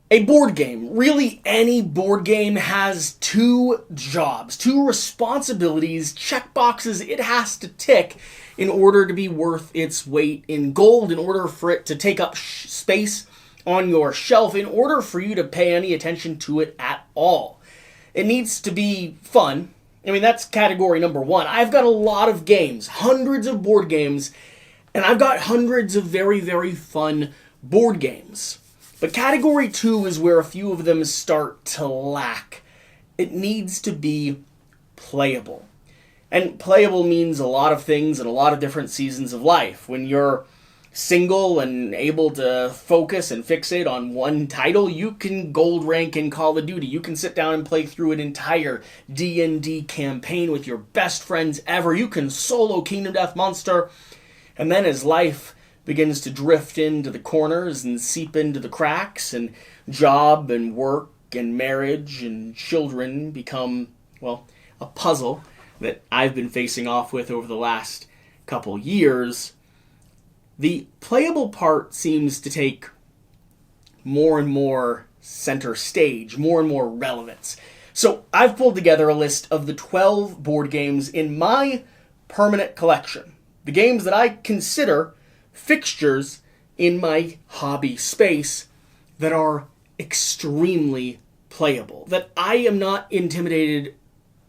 A board game, really any board game, has two jobs, two responsibilities, checkboxes it has to tick in order to be worth its weight in gold, in order for it to take up space on your shelf, in order for you to pay any attention to it at all. It needs to be fun. I mean, that's category number one. I've got a lot of games, hundreds of board games, and I've got hundreds of very, very fun board games. But category 2 is where a few of them start to lack. It needs to be playable. And playable means a lot of things in a lot of different seasons of life. When you're single and able to focus and fixate on one title, you can gold rank in Call of Duty. You can sit down and play through an entire D&D campaign with your best friends ever. You can solo Kingdom Death Monster. And then as life begins to drift into the corners and seep into the cracks, and job and work and marriage and children become, well, a puzzle that I've been facing off with over the last couple years, the playable part seems to take more and more center stage, more and more relevance. So I've pulled together a list of the 12 board games in my permanent collection, the games that I consider fixtures in my hobby space that are extremely playable, that I am not intimidated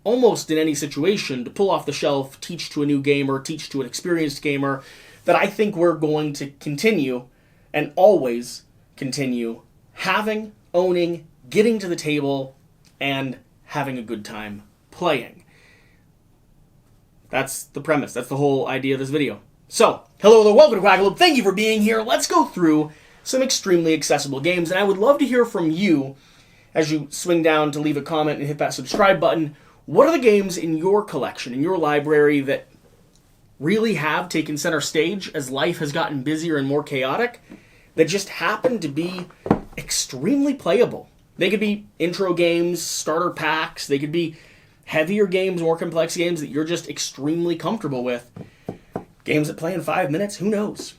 almost in any situation to pull off the shelf, teach to a new gamer, teach to an experienced gamer, that I think we're going to continue and always continue having, owning, getting to the table, and having a good time playing. That's the premise. That's the whole idea of this video. So, hello there, welcome to Quackalope. Thank you for being here. Let's go through some extremely accessible games, and I would love to hear from you as you swing down to leave a comment and hit that subscribe button. What are the games in your collection, in your library, that really have taken center stage as life has gotten busier and more chaotic, that just happen to be extremely playable? They could be intro games, starter packs, they could be heavier games, more complex games that you're just extremely comfortable with. Games that play in 5 minutes, who knows?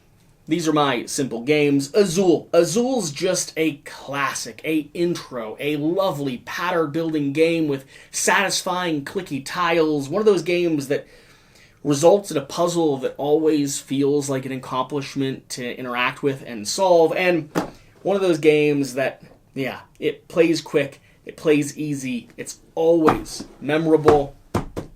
These are my simple games. Azul. Azul's just a classic, a intro, a lovely pattern-building game with satisfying clicky tiles. One of those games that results in a puzzle that always feels like an accomplishment to interact with and solve. And one of those games that, yeah, it plays quick, it plays easy, it's always memorable,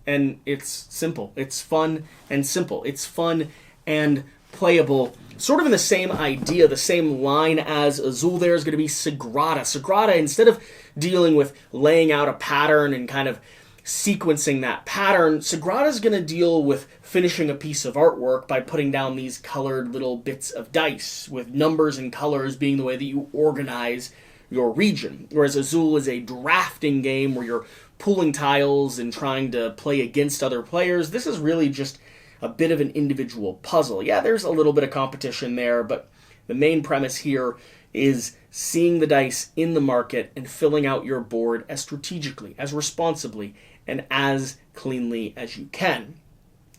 and it's simple. It's fun and simple. It's fun and playable. Sort of in the same idea, the same line as Azul, there is going to be Sagrada. Sagrada, instead of dealing with laying out a pattern and kind of sequencing that pattern, Sagrada is going to deal with finishing a piece of artwork by putting down these colored little bits of dice, with numbers and colors being the way that you organize your region. Whereas Azul is a drafting game where you're pulling tiles and trying to play against other players. This is really just a bit of an individual puzzle. Yeah, there's a little bit of competition there, but the main premise here is seeing the dice in the market and filling out your board as strategically, as responsibly, and as cleanly as you can.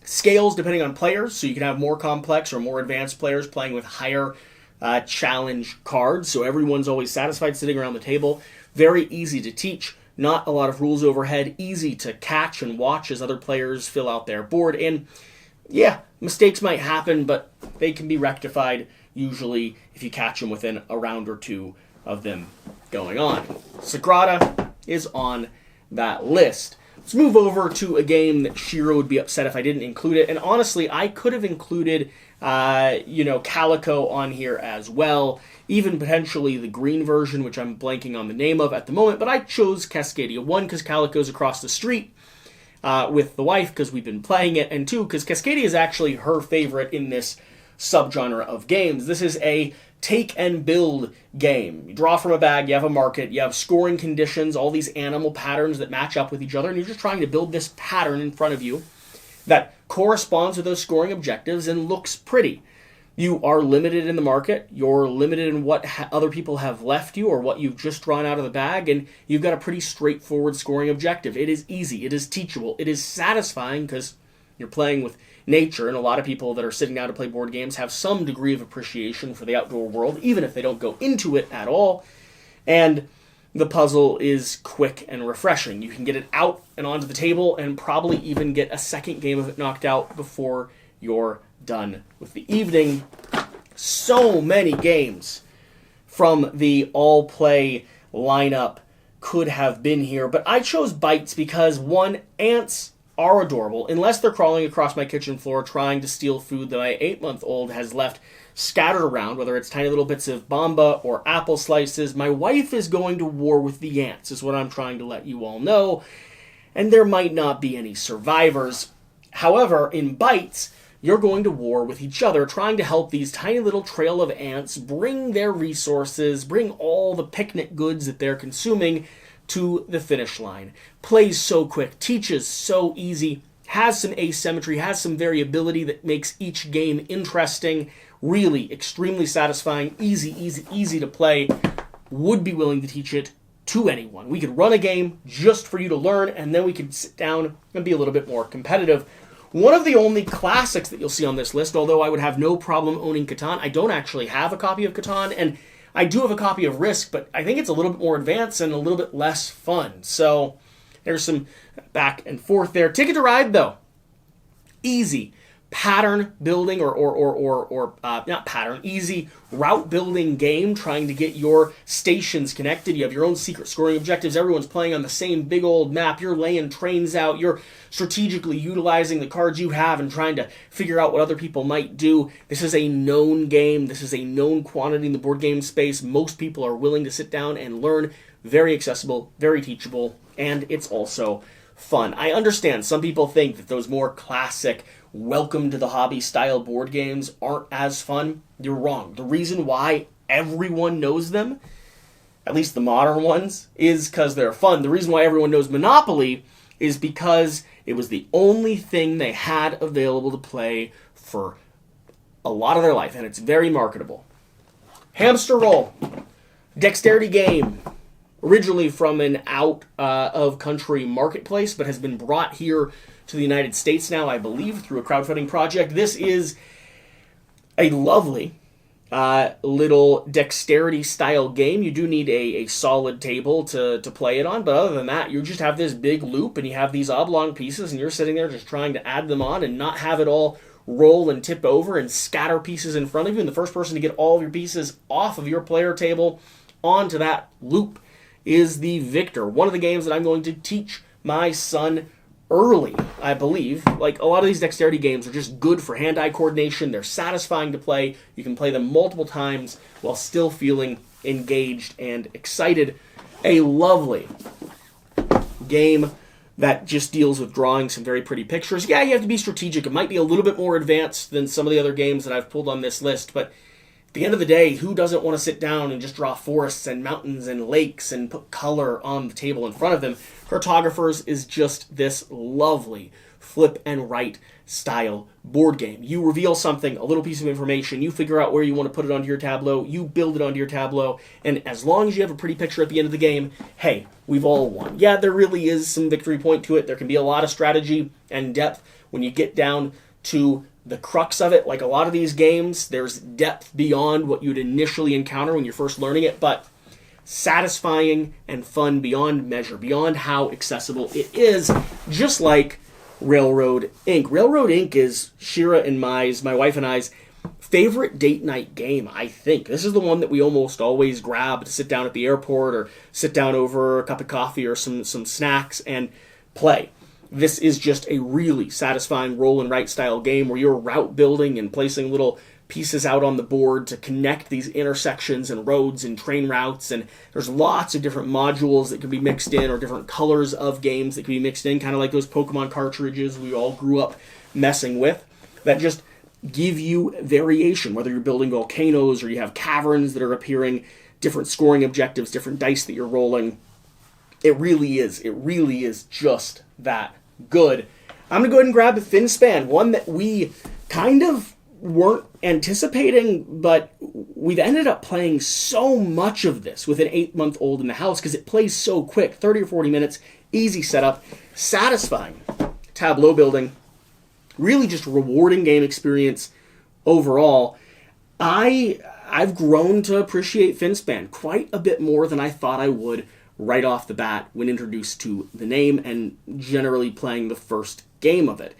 Scales depending on players, so you can have more complex or more advanced players playing with higher challenge cards, so everyone's always satisfied sitting around the table. Very easy to teach. Not a lot of rules overhead, easy to catch and watch as other players fill out their board. And yeah, mistakes might happen, but they can be rectified usually if you catch them within a round or two of them going on. Sagrada is on that list. Let's move over to a game that Shiro would be upset if I didn't include it. And honestly, I could have included, Calico on here as well. Even potentially the green version, which I'm blanking on the name of at the moment. But I chose Cascadia. 1, because Calico's across the street with the wife, because we've been playing it. And 2, because Cascadia is actually her favorite in this subgenre of games. This is a take and build game. You draw from a bag, you have a market, you have scoring conditions, all these animal patterns that match up with each other, and you're just trying to build this pattern in front of you that corresponds with those scoring objectives and looks pretty. You are limited in the market, you're limited in what other people have left you or what you've just drawn out of the bag, and you've got a pretty straightforward scoring objective. It is easy, it is teachable, it is satisfying because you're playing with nature, and a lot of people that are sitting down to play board games have some degree of appreciation for the outdoor world, even if they don't go into it at all. And the puzzle is quick and refreshing. You can get it out and onto the table and probably even get a second game of it knocked out before you're done with the evening. So many games from the AllPlay lineup could have been here, but I chose Bites because, one, ants are adorable, unless they're crawling across my kitchen floor trying to steal food that my 8-month-old has left scattered around, whether it's tiny little bits of bamba or apple slices. My wife is going to war with the ants, is what I'm trying to let you all know, and there might not be any survivors. However, in Bites, you're going to war with each other, trying to help these tiny little trail of ants bring their resources, bring all the picnic goods that they're consuming to the finish line. Plays so quick, teaches so easy, has some asymmetry, has some variability that makes each game interesting, really extremely satisfying, easy to play. Would be willing to teach it to anyone. We could run a game just for you to learn, and then we could sit down and be a little bit more competitive. One of the only classics that you'll see on this list, although I would have no problem owning Catan, I don't actually have a copy of Catan, and I do have a copy of Risk, but I think it's a little bit more advanced and a little bit less fun. So there's some back and forth there. Ticket to Ride, though. Easy pattern building not pattern, easy route building game trying to get your stations connected. You have your own secret scoring objectives. Everyone's playing on the same big old map. You're laying trains out. You're strategically utilizing the cards you have and trying to figure out what other people might do. This is a known game. This is a known quantity in the board game space. Most people are willing to sit down and learn. Very accessible, very teachable, and it's also fun. I understand some people think that those more classic welcome to the hobby style board games aren't as fun. You're wrong. The reason why everyone knows them, at least the modern ones, is because they're fun. The reason why everyone knows Monopoly is because it was the only thing they had available to play for a lot of their life, and it's very marketable. Hamsterrolle, dexterity game, originally from an out-of-country marketplace, but has been brought here to the United States now, I believe, through a crowdfunding project. This is a lovely little dexterity-style game. You do need a solid table to play it on, but other than that, you just have this big loop, and you have these oblong pieces, and you're sitting there just trying to add them on and not have it all roll and tip over and scatter pieces in front of you, and the first person to get all of your pieces off of your player table onto that loop is the victor. One of the games that I'm going to teach my son early, I believe. Like, a lot of these dexterity games are just good for hand-eye coordination. They're satisfying to play. You can play them multiple times while still feeling engaged and excited. A lovely game that just deals with drawing some very pretty pictures. Yeah, you have to be strategic. It might be a little bit more advanced than some of the other games that I've pulled on this list, but at the end of the day, who doesn't want to sit down and just draw forests and mountains and lakes and put color on the table in front of them? Cartographers is just this lovely flip and write style board game. You reveal something, a little piece of information, you figure out where you want to put it onto your tableau, you build it onto your tableau, and as long as you have a pretty picture at the end of the game, hey, we've all won. Yeah, there really is some victory point to it. There can be a lot of strategy and depth when you get down to the crux of it. Like a lot of these games, there's depth beyond what you'd initially encounter when you're first learning it, but satisfying and fun beyond measure, beyond how accessible it is, just like Railroad Inc. Railroad Inc. is Shira and my wife and I's favorite date night game, I think. This is the one that we almost always grab to sit down at the airport or sit down over a cup of coffee or some snacks and play. This is just a really satisfying roll and write style game where you're route building and placing little pieces out on the board to connect these intersections and roads and train routes, and there's lots of different modules that can be mixed in or different colors of games that can be mixed in, kind of like those Pokemon cartridges we all grew up messing with, that just give you variation, whether you're building volcanoes or you have caverns that are appearing, different scoring objectives, different dice that you're rolling. It really is just that good. I'm going to go ahead and grab Finspan, one that we kind of weren't anticipating, but we've ended up playing so much of this with an 8-month-old in the house because it plays so quick, 30 or 40 minutes, easy setup, satisfying tableau building, really just rewarding game experience overall. I I've grown to appreciate Finspan quite a bit more than I thought I would right off the bat when introduced to the name and generally playing the first game of it.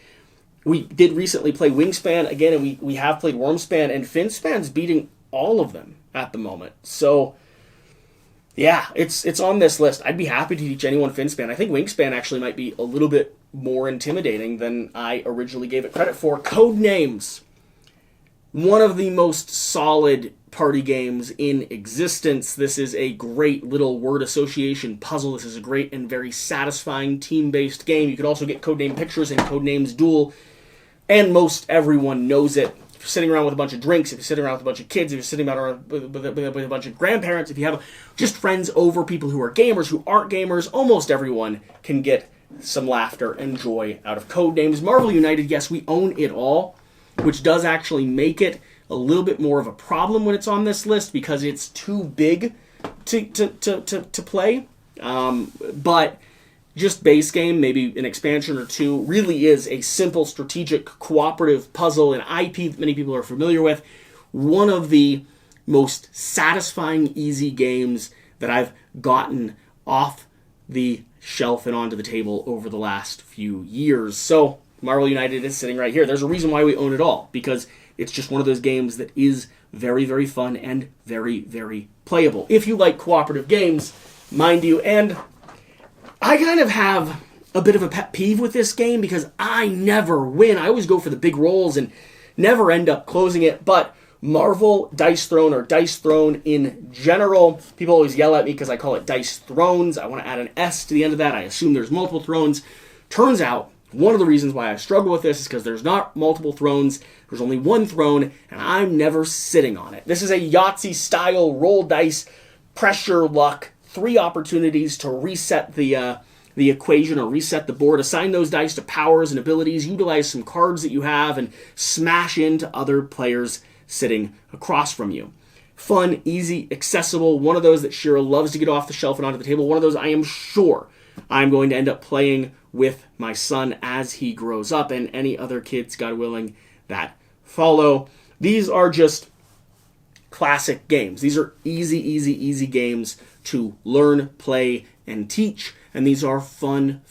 We did recently play Wingspan again, and we have played Wormspan, and Finspan's beating all of them at the moment. So, yeah, it's on this list. I'd be happy to teach anyone Finspan. I think Wingspan actually might be a little bit more intimidating than I originally gave it credit for. Codenames. One of the most solid party games in existence. This is a great little word association puzzle. This is a great and very satisfying team-based game. You can also get Codename Pictures and Codenames Duel, and most everyone knows it. If you're sitting around with a bunch of drinks, if you're sitting around with a bunch of kids, if you're sitting around with a bunch of grandparents, if you have just friends over, people who are gamers, who aren't gamers, almost everyone can get some laughter and joy out of Codenames. Marvel United, yes, we own it all, which does actually make it a little bit more of a problem when it's on this list because it's too big to play. But just base game, maybe an expansion or two, really is a simple strategic cooperative puzzle, an IP that many people are familiar with. One of the most satisfying, easy games that I've gotten off the shelf and onto the table over the last few years. So Marvel United is sitting right here. There's a reason why we own it all, because it's just one of those games that is very, very fun and very, very playable. If you like cooperative games, mind you, and I kind of have a bit of a pet peeve with this game because I never win. I always go for the big rolls and never end up closing it, but Marvel Dice Throne, or Dice Throne in general, people always yell at me because I call it Dice Thrones. I want to add an S to the end of that. I assume there's multiple thrones. Turns out, one of the reasons why I struggle with this is because there's not multiple thrones. There's only one throne, and I'm never sitting on it. This is a Yahtzee-style roll dice, pressure luck, 3 opportunities to reset the equation or reset the board, assign those dice to powers and abilities, utilize some cards that you have, and smash into other players sitting across from you. Fun, easy, accessible, one of those that Shira loves to get off the shelf and onto the table, one of those I am sure I'm going to end up playing with my son as he grows up, and any other kids, God willing, that follow. These are just classic games. These are easy games to learn, play, and teach, and these are fun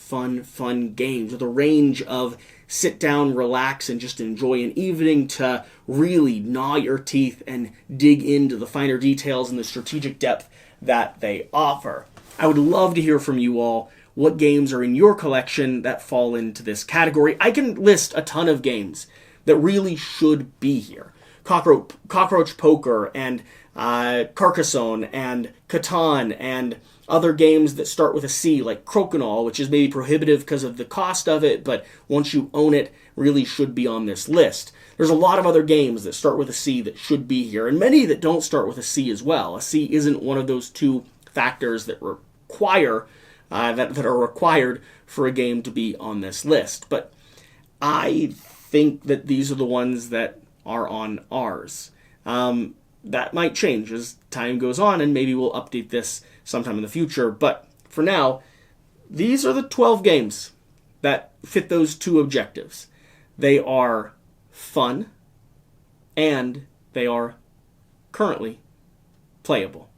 games with a range of sit down, relax, and just enjoy an evening to really gnaw your teeth and dig into the finer details and the strategic depth that they offer. I would love to hear from you all what games are in your collection that fall into this category. I can list a ton of games that really should be here. Cockroach Poker and Carcassonne and Catan and other games that start with a C, like Crokinole, which is maybe prohibitive because of the cost of it, but once you own it, really should be on this list. There's a lot of other games that start with a C that should be here, and many that don't start with a C as well. A C isn't one of those 2 factors that require that are required for a game to be on this list. But I think that these are the ones that are on ours. That might change as time goes on, and maybe we'll update this sometime in the future. But for now, these are the 12 games that fit those 2 objectives. They are fun, and they are currently playable.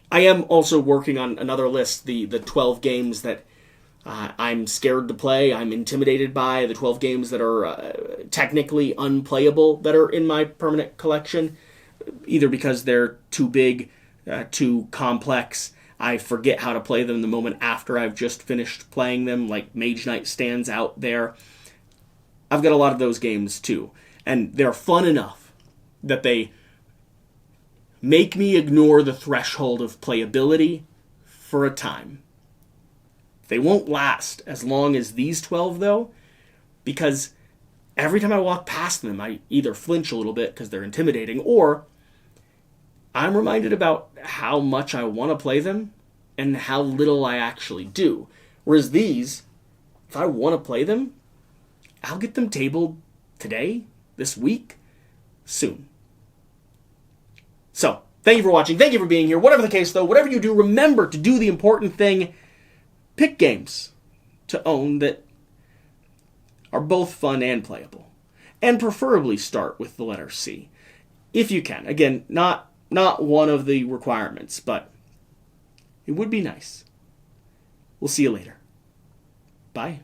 I am also working on another list, the 12 games that I'm scared to play, I'm intimidated by, the 12 games that are technically unplayable that are in my permanent collection, either because they're too big, too complex, I forget how to play them the moment after I've just finished playing them, like Mage Knight stands out there. I've got a lot of those games too, and they're fun enough that they make me ignore the threshold of playability for a time. They won't last as long as these 12, though, because every time I walk past them, I either flinch a little bit because they're intimidating, or I'm reminded about how much I want to play them and how little I actually do. Whereas these, if I want to play them, I'll get them tabled today, this week, soon. So, thank you for watching. Thank you for being here. Whatever the case, though, whatever you do, remember to do the important thing. Pick games to own that are both fun and playable. And preferably start with the letter C. If you can. Again, not not one of the requirements, but it would be nice. We'll see you later. Bye.